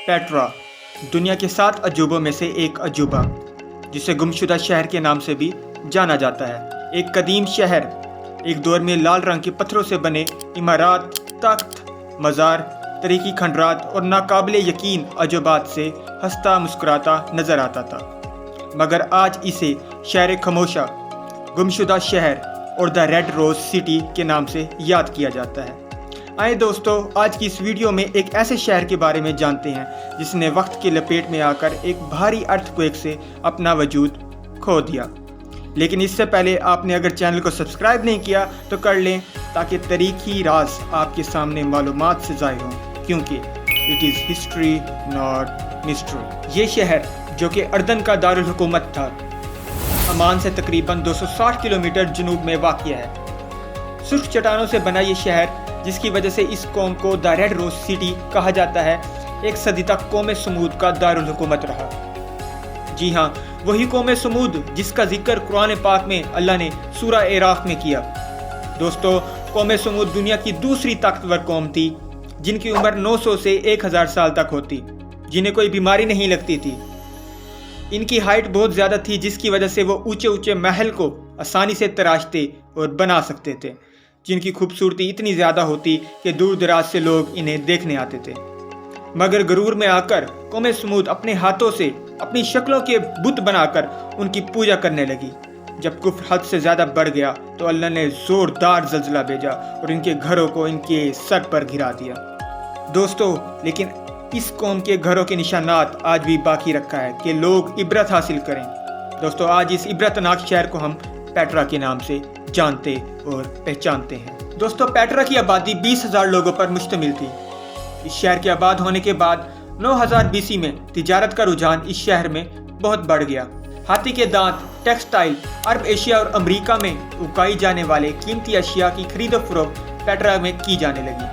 Petra दुनिया के 7 अजूबों में से एक अजूबा, जिसे गुमशुदा शहर के नाम से भी जाना जाता है। एक कदीम शहर, एक दौर में लाल रंग के पत्थरों से बने इमारत, तख्त, मज़ार, तरीकी खंडरात और नाकाबिले यकीन अजूबात से हंसता मुस्कुराता नजर आता था। मगर आज इसे शहर खमोशा, गुमशुदा शहर और द रेड रोज सिटी के नाम से याद किया जाता है। आए दोस्तों, आज की इस वीडियो में एक ऐसे शहर के बारे में जानते हैं जिसने वक्त की लपेट में आकर एक भारी अर्थक्वेक से अपना वजूद खो दिया। लेकिन इससे पहले आपने अगर चैनल को सब्सक्राइब नहीं किया तो कर लें, ताकि तारीखी राज आपके सामने मालूमात से ज़ाहिर हों, क्योंकि it is history not mystery. ये शहर जो कि अर्दन का दारुल हुकूमत था, अमान से तकरीबन 260 किलोमीटर जनूब में वाक़िया है। सुर्ख चट्टानों से बना ये शहर, जिसकी वजह से इस कौम को द रेड रोज सिटी कहा जाता है, एक सदी तक कौम समूद का दारुल हुकूमत रहा। जी हाँ, वही कौम समूद जिसका जिक्र कुरान पाक में अल्लाह ने सूरा एराफ में किया। दोस्तों, कौम समूद दुनिया की दूसरी ताकतवर कौम थी, जिनकी उम्र 900 से 1000 साल तक होती, जिन्हें कोई बीमारी नहीं लगती थी। इनकी हाइट बहुत ज़्यादा थी, जिसकी वजह से वो ऊंचे ऊंचे महल को आसानी से तराशते और बना सकते थे, जिनकी खूबसूरती इतनी ज़्यादा होती कि दूर दराज से लोग इन्हें देखने आते थे। मगर गरूर में आकर कौम समूद अपने हाथों से अपनी शक्लों के बुत बनाकर उनकी पूजा करने लगी। जब कुफ्र हद से ज़्यादा बढ़ गया तो अल्लाह ने ज़ोरदार ज़ल्ज़ला भेजा और इनके घरों को इनके सर पर गिरा दिया। दोस्तों, लेकिन इस कौम के घरों के निशानात आज भी बाकी रखा है कि लोग इबरत हासिल करें। दोस्तों, आज इस इबरतनाक शहर को हम पेट्रा के नाम से जानते और पहचानते हैं। दोस्तों, पेट्रा की आबादी 20,000 लोगों पर मुश्तमिल थी। इस शहर के आबाद होने के बाद 9000 BC में तिजारत का रुझान इस शहर में बहुत बढ़ गया। हाथी के दांत, टेक्सटाइल, अरब एशिया और अमेरिका में उगाई जाने वाले कीमती अशिया की खरीदो फरोख्त पेट्रा में की जाने लगी।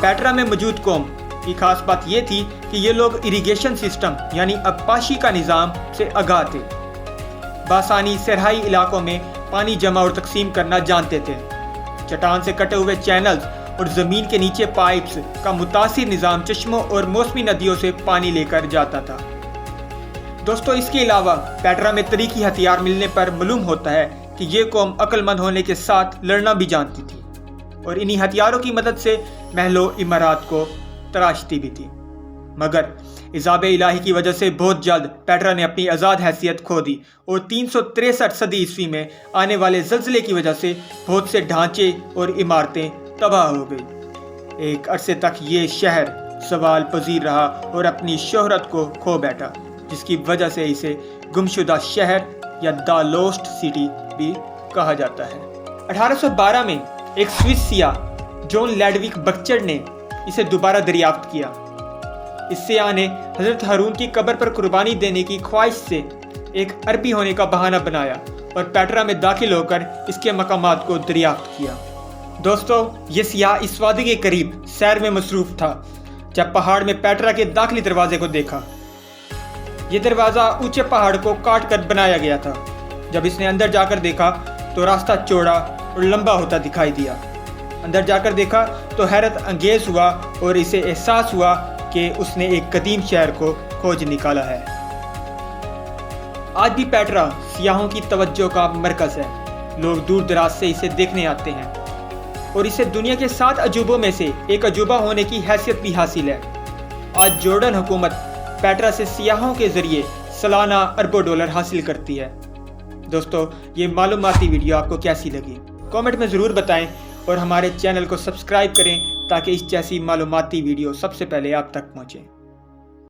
पेट्रा में मौजूद कौम की खास बात यह थी कि ये लोग इरिगेशन सिस्टम यानी अब्बाशी का निज़ाम से आगाह थे। बासानी सरहाई इलाकों में पानी जमा और तकसीम करना जानते थे। चट्टान से कटे हुए चैनल्स और ज़मीन के नीचे पाइप्स का मुतासिर निज़ाम चश्मों और मौसमी नदियों से पानी लेकर जाता था। दोस्तों, इसके अलावा पेट्रा में तरीकी हथियार मिलने पर मालूम होता है कि ये कौम अक्लमंद होने के साथ लड़ना भी जानती थी और इन्हीं हथियारों की मदद से महलों इमारत को तराशती भी थी। मगर इजाब इलाही की वजह से बहुत जल्द पेट्रा ने अपनी आज़ाद हैसियत खो दी और 363 सदी ईस्वी में आने वाले ज़ल्ज़ले की वजह से बहुत से ढांचे और इमारतें तबाह हो गई। एक अरसे तक ये शहर सवाल पजीर रहा और अपनी शोहरत को खो बैठा, जिसकी वजह से इसे गुमशुदा शहर या द लॉस्ट सिटी भी कहा जाता है। 1812 में एक स्विस सियाह जॉन लैडविक बक्चर ने इसे दोबारा दरियाफ्त किया। इस सियाह ने हज़रत हारून की कब्र पर कुर्बानी देने की ख्वाहिश से एक अरबी होने का बहाना बनाया और पेट्रा में दाखिल होकर इसके मकामात को दरियाफ्त किया। दोस्तों, ये सियाह इस वादी के करीब सैर में मसरूफ़ था जब पहाड़ में पेट्रा के दाखिली दरवाजे को देखा। ये दरवाज़ा ऊंचे पहाड़ को काट कर बनाया गया था। जब इसने अंदर जाकर देखा तो रास्ता चौड़ा और लंबा होता दिखाई दिया। अंदर जाकर देखा तो हैरत अंगेज हुआ और इसे एहसास हुआ कि उसने एक कदीम शहर को खोज निकाला है। आज भी पेट्रा सियाहों की तवज्जो का मरकज़ है। लोग दूर दराज से इसे देखने आते हैं और इसे दुनिया के 7 अजूबों में से एक अजूबा होने की हैसियत भी हासिल है। आज जॉर्डन हुकूमत पेट्रा से सियाहों के ज़रिए सालाना अरबों डॉलर हासिल करती है। दोस्तों, ये मालूमाती वीडियो आपको कैसी लगी कमेंट में ज़रूर बताएं और हमारे चैनल को सब्सक्राइब करें, ताकि इस जैसी मालूमाती वीडियो सबसे पहले आप तक पहुँचे।